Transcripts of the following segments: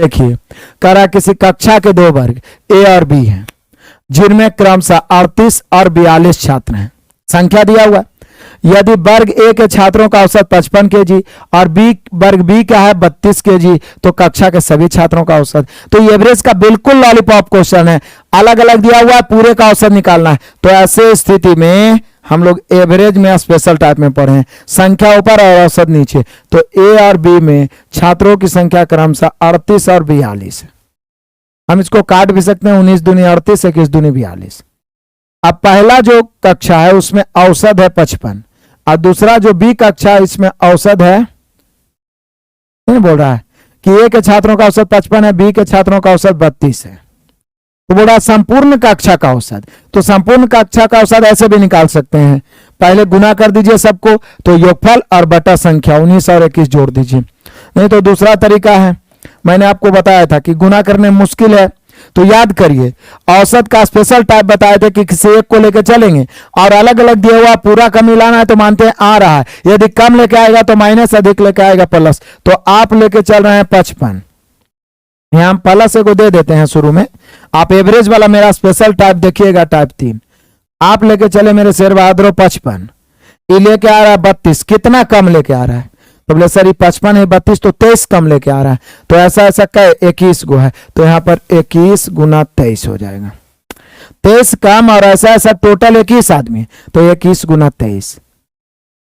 देखिए कह रहा किसी कक्षा के दो वर्ग ए और बी हैं जिनमें क्रमशः 38 और 42 छात्र हैं। संख्या दिया हुआ, यदि वर्ग ए के छात्रों का औसत 55 केजी और वर्ग बी का है 32 केजी तो कक्षा के सभी छात्रों का औसत। तो ये एवरेज का बिल्कुल लॉलीपॉप क्वेश्चन है, अलग अलग दिया हुआ है, पूरे का औसत निकालना है। तो ऐसे स्थिति में हम लोग एवरेज में स्पेशल टाइप में पढ़े हैं, संख्या ऊपर और औसत नीचे। तो ए और बी में छात्रों की संख्या क्रमशः 38 और 42 है। हम इसको काट भी सकते हैं, 19 दूनी 38, 21 दूनी 42। अब पहला जो कक्षा है उसमें औसत है 55 और दूसरा जो बी कक्षा है इसमें औसत है, नहीं बोल रहा है कि ए के छात्रों का औसत 55 है, बी के छात्रों का औसत 32 है। तो बोल रहा संपूर्ण कक्षा का औसत। तो संपूर्ण कक्षा का औसत ऐसे भी निकाल सकते हैं, पहले गुना कर दीजिए सबको, तो योगफल और बटा संख्या 19 और 21 जोड़ दीजिए। नहीं तो दूसरा तरीका है, मैंने आपको बताया था कि गुना करने मुश्किल है, तो याद करिए औसत का स्पेशल टाइप बताए थे कि किसी एक को लेकर चलेंगे और अलग अलग दिया हुआ पूरा कम मिलाना है तो मानते हैं आ रहा है, यदि कम लेके आएगा तो माइनस, अधिक लेके आएगा प्लस। तो आप लेके चल रहे हैं 55, यहां हम प्लस को दे देते हैं शुरू में। आप एवरेज वाला मेरा स्पेशल टाइप देखिएगा, टाइप 3 आप लेके चले मेरे शेर बहादुर 55, ये लेके आ रहा है 32, कितना कम लेके आ रहा है? तो बोले सर ये 55 है 32 तो 23 कम लेके आ रहा है। तो ऐसा ऐसा कहे 21 गो है, तो यहाँ पर 21 गुना 23 हो जाएगा, 23 कम और ऐसा ऐसा टोटल 21 आदमी, तो 21 गुना 23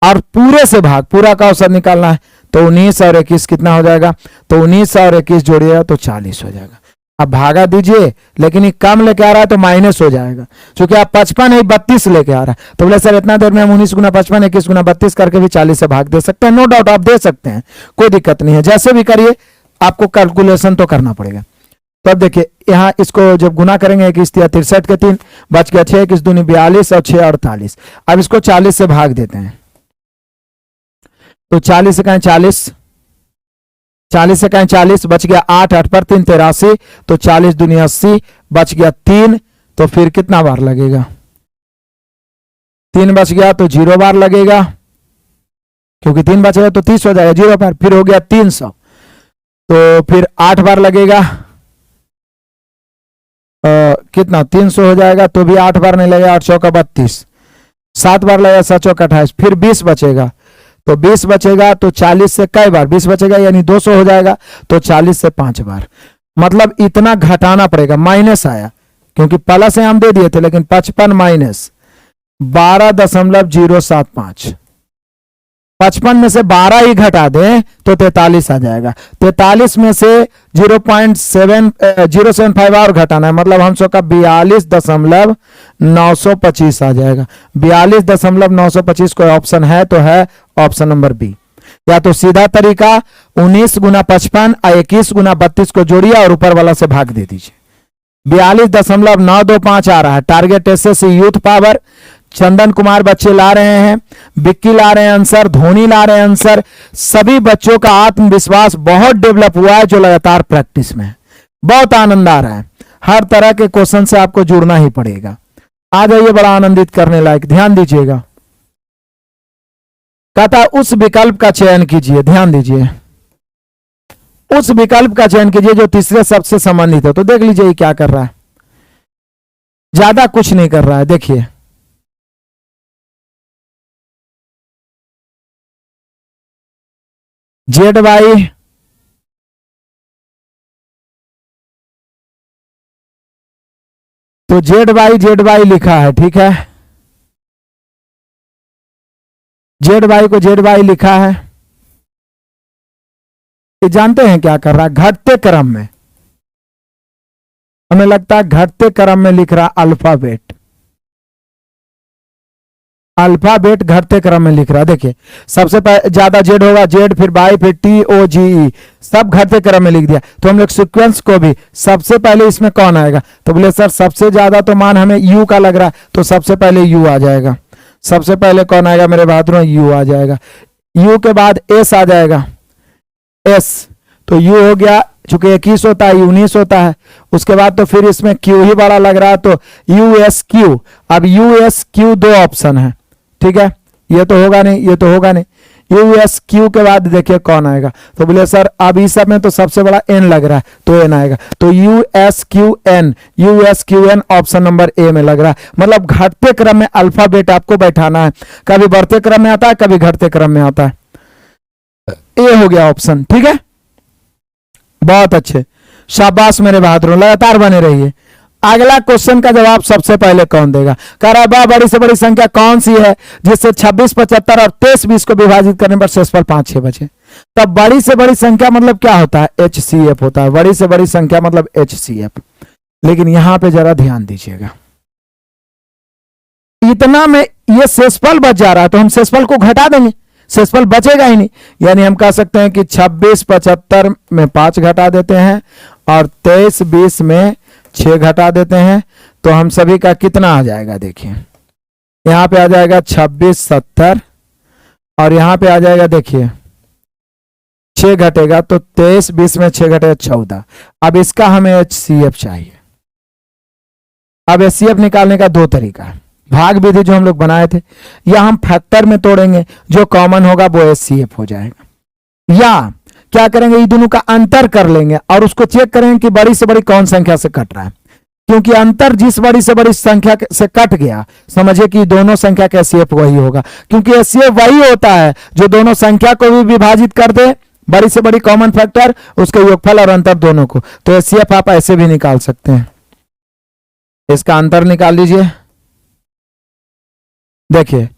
और पूरे से भाग, पूरा का औसत निकालना है। तो 19 और 21 कितना हो जाएगा? तो 19 और 21 जोड़िएगा तो 40 हो जाएगा। अब भागा दीजिए, लेकिन ये कम लेके आ रहा है तो माइनस हो जाएगा, क्योंकि आप 55 है 32 लेके आ रहा है। तो बोले सर इतना देर में हम 19 गुना 55 21 गुना 32 करके भी 40 से भाग दे सकते हैं। नो डाउट आप दे सकते हैं, कोई दिक्कत नहीं है, जैसे भी करिए आपको कैलकुलेशन तो करना पड़ेगा। तो अब देखिए यहाँ इसको जब गुना करेंगे 21 63 के 3 बच गया 6 21 दूनी 42 और 6 48। अब इसको 40 से भाग देते हैं, तो 40 से कहें 40, 40 से कहें 40 बच गया 8 8 पर 3 83, तो 40 दूनी 80 बच गया 3, तो फिर कितना बार लगेगा? 3 बच गया तो 0 बार लगेगा, क्योंकि 3 बच गया तो 30 हो जाएगा, 0 बार। फिर हो गया 300, तो फिर 8 बार लगेगा, कितना 300 हो जाएगा, तो भी 8 बार नहीं लगेगा, 8 चौका 32, 7 बार लगेगा, 7 चौका 28, फिर 20 बचेगा, तो 20 बचेगा तो 40 से कई बार 20 बचेगा यानी 200 हो जाएगा, तो 40 से 5 बार। मतलब इतना घटाना पड़ेगा, माइनस आया क्योंकि प्लस से हम दे दिए थे, लेकिन 55 माइनस 12.075, 55 में से 12 ही घटा दें तो 43 आ जाएगा। 43 में से 0.075 और घटाना है, मतलब हम सबका 42.925 आ जाएगा। 42.925 कोई ऑप्शन है तो है ऑप्शन नंबर बी। या तो सीधा तरीका 19 गुना 55 और 21 गुना 32 को जोड़िए और ऊपर वाला से भाग दे दीजिए। 42.925 आ रहा है। Target SSC youth power, Chandan Kumar बच्चे ला रहे हैं, बिक्की ला रहे हैं आंसर, धोनी ला रहे हैं आंसर। सभी बच्चों का आत्मविश्वास बहुत डेवलप हुआ है जो लगातार प्रैक्टिस में है। बहुत आनंद आ रहा है, हर तरह के क्वेश्चन से आपको जुड़ना ही पड़ेगा। आ जाइए, बड़ा आनंदित करने लायक, ध्यान दीजिएगा। कहता उस विकल्प का चयन कीजिए, ध्यान दीजिए, उस विकल्प का चयन कीजिए जो तीसरे शब्द से संबंधित है। तो देख लीजिए ये क्या कर रहा है, ज्यादा कुछ नहीं कर रहा है। देखिए जेड वाई, तो जेड वाई लिखा है, ठीक है, जेड वाई को जेड वाई लिखा है। ये जानते हैं क्या कर रहा है? घटते क्रम में, हमें लगता है घटते क्रम में लिख रहा अल्फाबेट, अल्फाबेट घटते क्रम में लिख रहा है। देखिए सबसे ज्यादा जेड होगा, जेड, फिर वाई, फिर टी ओ जी ई, सब घटते क्रम में लिख दिया। तो हम लोग सीक्वेंस को भी सबसे पहले इसमें कौन आएगा? तो बोले सर सबसे ज्यादा तो मान हमें यू का लग रहा है, तो सबसे पहले यू आ जाएगा। सबसे पहले कौन आएगा मेरे बहादुरों? यू आ जाएगा। यू के बाद एस आ जाएगा, एस, तो यू हो गया, चूंकि 21 होता है 19 होता है। उसके बाद तो फिर इसमें क्यू ही बड़ा लग रहा है, तो यू एस क्यू। अब यू एस क्यू दो ऑप्शन है, ठीक है, ये तो होगा नहीं, ये तो होगा नहीं, यू एस क्यू के बाद देखिए कौन आएगा, तो बोले सर अब इस सब में तो सबसे बड़ा एन लग रहा है, तो एन आएगा, तो U S Q an option number A में लग रहा है। मतलब घटते क्रम में अल्फाबेट आपको बैठाना है, कभी बढ़ते क्रम में आता है, कभी घटते क्रम में आता है। ए हो गया ऑप्शन, ठीक है, बहुत अच्छे, शाबाश मेरे बहादुरों, लगातार बने रहिए। अगला क्वेश्चन का जवाब सबसे पहले कौन देगा? कह रहा है बड़ी से बड़ी संख्या कौन सी है जिससे 26, 75 और 23, 20 को विभाजित करने पर शेषफल 5, 6 बचे? तब बड़ी से बड़ी संख्या मतलब क्या होता है? HCF होता है। बड़ी से बड़ी संख्या मतलब HCF। लेकिन यहां पे जरा ध्यान दीजिएगा, इतना में ये शेषफल बच जा रहा है, तो हम शेषफल को घटा देंगे, शेषफल बचेगा ही नहीं। यानी हम कह सकते हैं कि 26, 75 में 5 घटा देते हैं और 23, 20 में 6 घटा देते हैं, तो हम सभी का कितना आ जाएगा? देखिए यहां पे आ जाएगा 26, 70 और यहां पे आ जाएगा, देखिए 6 घटेगा, तो 23, 20 में 6 घटेगा 14। अब इसका हमें HCF चाहिए। अब HCF निकालने का दो तरीका है, भाग विधि जो हम लोग बनाए थे, या हम फैक्टर में तोड़ेंगे, जो कॉमन होगा वो HCF हो जाएगा, या क्या करेंगे, ये दोनों का अंतर कर लेंगे और उसको चेक करेंगे कि बड़ी से बड़ी कौन संख्या से कट रहा है। क्योंकि अंतर जिस बड़ी से बड़ी संख्या से कट गया, समझिए कि दोनों संख्या का HCF वही होगा, क्योंकि HCF वही होता है जो दोनों संख्या को भी विभाजित कर दे, बड़ी से बड़ी कॉमन फैक्टर, उसके योगफल और अंतर दोनों को। तो HCF आप ऐसे भी निकाल सकते हैं, इसका अंतर निकाल लीजिए। देखिए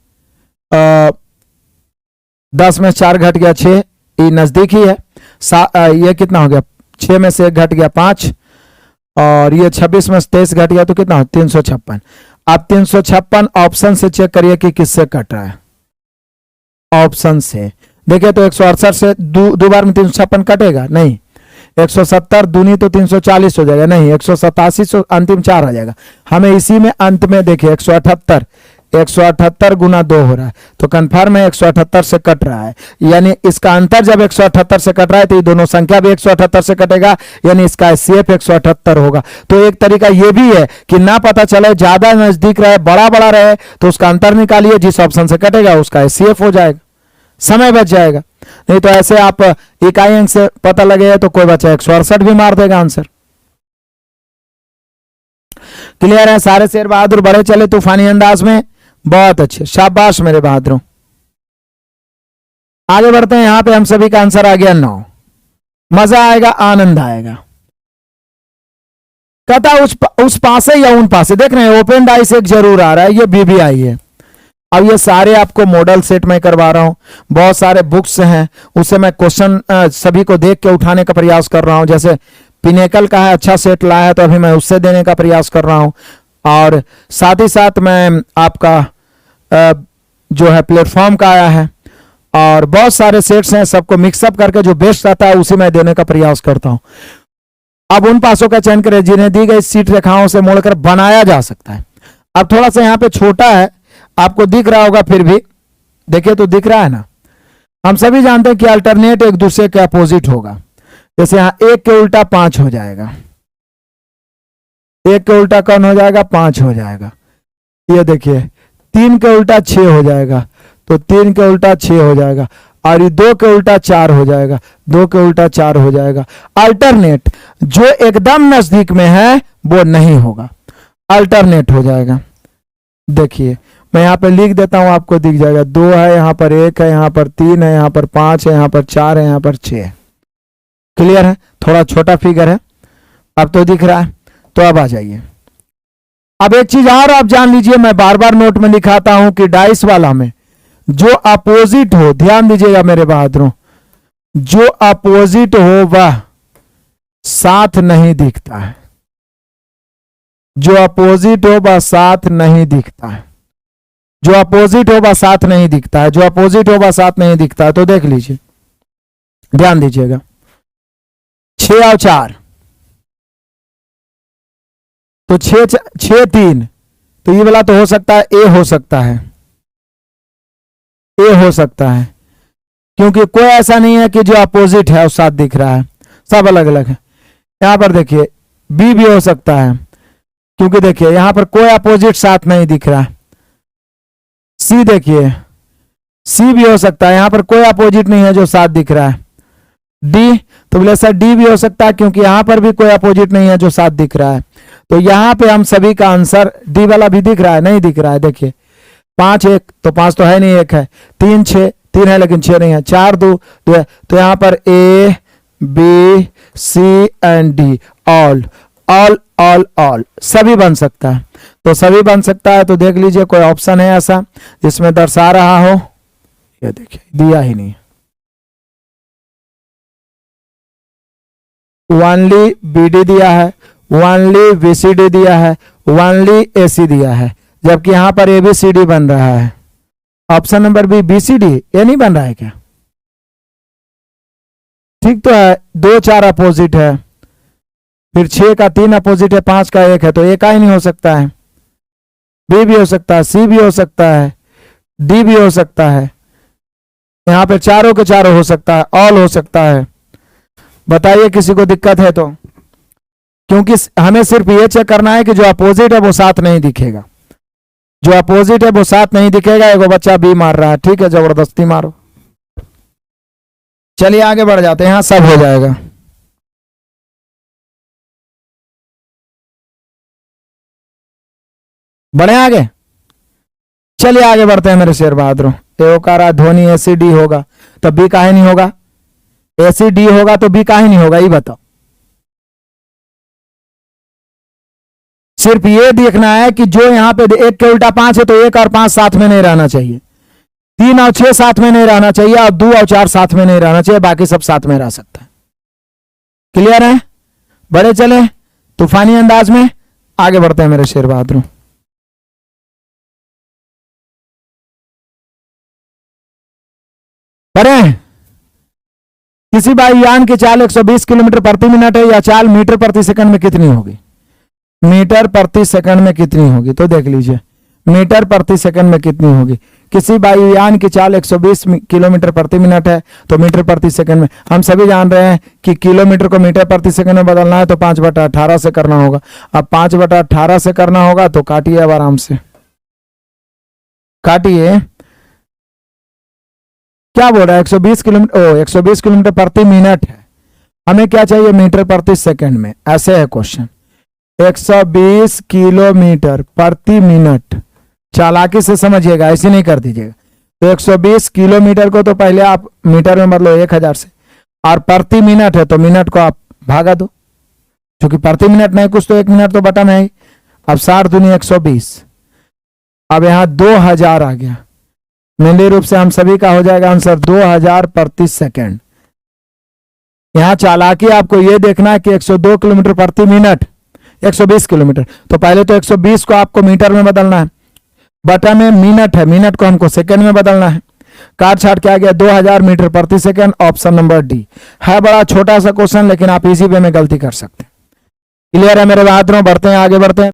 10 में 4 घट गया 6, ये नजदीक ही है। ये कितना हो गया? 6 में से 1 घट गया 5, और ये 26 में 23 घट गया, तो कितना हो? 356। अब 356 ऑप्शन से चेक करिए कि किससे कट रहा है। ऑप्शन से देखिए तो 168 से दो बार में 356 कटेगा नहीं, 170 दूनी तो 340 हो जाएगा नहीं, 187 से अंतिम 4 आ जाएगा। हमें इसी में अंत में देखिए 178 गुना 2 हो रहा है, तो कन्फर्म है 178 से कट रहा है। यानी इसका अंतर जब 178 से कट रहा है तो ये दोनों संख्या भी 178 से कटेगा, यानी इसका HCF 178 होगा। तो एक तरीका ये भी है कि ना पता चले, ज्यादा नजदीक रहे, बड़ा बड़ा रहे, तो उसका अंतर निकालिए, जिस ऑप्शन से कटेगा उसका HCF हो जाएगा, समय बच जाएगा। नहीं तो ऐसे आप इकाई अंक से पता लगेगा तो कोई बच्चा 168 भी मार देगा आंसर। क्लियर है? सारे शेर बहादुर बड़े चले तूफानी अंदाज में, बहुत अच्छे, शाबाश मेरे बहादुरों। आगे बढ़ते हैं, यहां पे हम सभी का आंसर आ गया 9। मजा आएगा, आनंद आएगा। कहता उस पासे या उन पासे, देख रहे हैं ओपन डाइस एक जरूर आ रहा है, ये BBI है। अब ये सारे आपको मॉडल सेट में करवा रहा हूं, बहुत सारे बुक्स हैं, उससे मैं क्वेश्चन सभी को देख के उठाने का प्रयास कर रहा हूं। जैसे पिनेकल का है, अच्छा सेट लाया है, तो अभी मैं उससे देने का प्रयास कर रहा हूं। और साथ ही साथ मैं आपका जो है प्लेटफॉर्म का आया है, और बहुत सारे सेट्स हैं, सबको मिक्सअप करके जो बेस्ट आता है उसी में देने का प्रयास करता हूं। अब उन पासों का चयन करें जिन्हें दी गई सीट रेखाओं से मोड़कर बनाया जा सकता है। अब थोड़ा सा यहाँ पे छोटा है, आपको दिख रहा होगा, फिर भी देखिए तो दिख रहा है ना। हम सभी जानते हैं कि अल्टरनेट एक दूसरे के अपोजिट होगा। जैसे यहां 1 के उल्टा 5 हो जाएगा, 1 के उल्टा कौन हो जाएगा? 5 हो जाएगा। ये देखिए 3 के उल्टा 6 हो जाएगा, तो 3 के उल्टा 6 हो जाएगा, और ये 2 के उल्टा 4 हो जाएगा, 2 के उल्टा 4 हो जाएगा। अल्टरनेट जो एकदम नजदीक में है वो नहीं होगा, अल्टरनेट हो जाएगा। देखिए मैं यहां पे लिख देता हूं, आपको दिख जाएगा। 2 है, यहां पर 1 है, यहां पर 3 है, यहां पर 5 है, यहां पर 4 है, यहां पर 6 है। क्लियर है? थोड़ा छोटा फिगर है, अब तो दिख रहा है। तो अब आ जाइए, अब एक चीज और आप जान लीजिए, मैं बार बार नोट में लिखाता हूं कि डाइस वाला में जो अपोजिट हो, ध्यान दीजिएगा मेरे बहादुरों, जो अपोजिट हो वह साथ नहीं दिखता है। जो अपोजिट हो वह साथ नहीं दिखता है, जो अपोजिट हो वह साथ नहीं दिखता है, जो अपोजिट हो वह साथ नहीं दिखता है। तो देख लीजिए, ध्यान दीजिएगा, 6 और 4, तो 6 3, तो ये वाला तो हो सकता है, ए हो सकता है, ए हो सकता है, क्योंकि कोई ऐसा नहीं है कि जो अपोजिट है उस साथ दिख रहा है, सब अलग अलग है। यहां पर देखिए बी भी हो सकता है, क्योंकि देखिए यहां पर कोई अपोजिट साथ नहीं दिख रहा है। सी देखिए सी भी हो सकता है, यहां पर कोई अपोजिट नहीं है जो 7 दिख रहा है। डी, तो बोले सर डी भी हो सकता है क्योंकि यहां पर भी कोई अपोजिट नहीं है जो 7 दिख रहा है। तो यहां पे हम सभी का आंसर डी वाला भी दिख रहा है, नहीं दिख रहा है। देखिए 5 1 तो 5 तो है नहीं, 1 है। 3 6 3 है लेकिन 6 नहीं है। 4 2 2 है। तो यहां पर A B C and D all all all all सभी बन सकता है। तो सभी बन सकता है, तो देख लीजिए कोई ऑप्शन है ऐसा जिसमें दर्शा रहा हो। ये देखिए दिया ही नहीं। ओनली बीडी दिया है, ओनली बीसीडी दिया है, ओनली एसी दिया है, जबकि यहां पर एबीसीडी बन रहा है। ऑप्शन नंबर बी बीसीडी ये नहीं बन रहा है क्या? ठीक तो है, 2 4 अपोजिट है, फिर 6 का 3 अपोजिट है, 5 का 1 है, तो एक ही नहीं हो सकता है। बी भी हो सकता है, सी भी हो सकता है, डी भी हो सकता है, यहां पे चारों के चारों हो सकता है, ऑल हो सकता है। बताइए किसी को दिक्कत है तो? क्योंकि हमें सिर्फ ये चेक करना है कि जो अपोजिट है वो साथ नहीं दिखेगा, जो अपोजिट है वो साथ नहीं दिखेगा। एगो बच्चा बी मार रहा है, ठीक है, जबरदस्ती मारो। चलिए आगे बढ़ जाते हैं, यहां सब हो जाएगा। बढ़े आगे, चलिए आगे बढ़ते हैं मेरे शेर बहादुर। एओकारा ध्वनि एसीडी होगा तो बी काहे नहीं होगा? एसीडी होगा तो बी काहे नहीं होगा, ये बताओ। सिर्फ ये देखना है कि जो यहां पे 1 के उल्टा 5 है तो 1 और 5 साथ में नहीं रहना चाहिए, 3 और 6 साथ में नहीं रहना चाहिए, और 2 और 4 साथ में नहीं रहना चाहिए, बाकी सब साथ में रह सकता है। क्लियर है? बड़े चले तूफानी अंदाज में आगे बढ़ते हैं मेरे शेर बहादुर। बड़े किसी वायुयान की चाल 120 किलोमीटर प्रति मिनट है, या चाल मीटर प्रति सेकंड में कितनी होगी? मीटर प्रति सेकंड में कितनी होगी? तो देख लीजिए मीटर प्रति सेकंड में कितनी होगी। किसी वायुयान की चाल 120 किलोमीटर प्रति मिनट है, तो मीटर प्रति सेकंड में हम सभी जान रहे हैं कि किलोमीटर को मीटर प्रति सेकंड में बदलना है तो 5/18 से करना होगा। अब 5/18 से करना होगा तो काटिए, अब आराम से काटिए। क्या बोल रहा है? 120 किलोमीटर, 120 किलोमीटर प्रति मिनट है, हमें क्या चाहिए? मीटर प्रति सेकंड में। ऐसे है क्वेश्चन, 120 किलोमीटर प्रति मिनट। चालाकी से समझिएगा, ऐसे नहीं कर दीजिएगा। तो 120 किलोमीटर को तो पहले आप मीटर में बदलो 1000 से, और प्रति मिनट है तो मिनट को आप भागा दो, क्योंकि प्रति मिनट नहीं कुछ तो 1 मिनट तो बटन है। अब 60 दूनी 120, अब यहां 2000 आ गया। मेनली रूप से हम सभी का हो जाएगा आंसर 2000 प्रति सेकंड। यहां चालाकी आपको यह देखना है कि 102 किलोमीटर प्रति मिनट 120 किलोमीटर, तो पहले तो 120 को आपको मीटर में बदलना है, बटन में मिनट है, मिनट को हमको सेकंड में बदलना है। काट छाट के आ गया 2000 मीटर प्रति सेकंड। ऑप्शन नंबर डी है। बड़ा छोटा सा क्वेश्चन, लेकिन आप इजी वे में गलती कर सकते हैं। क्लियर है मेरे बहादुरों? बढ़ते हैं, आगे बढ़ते हैं।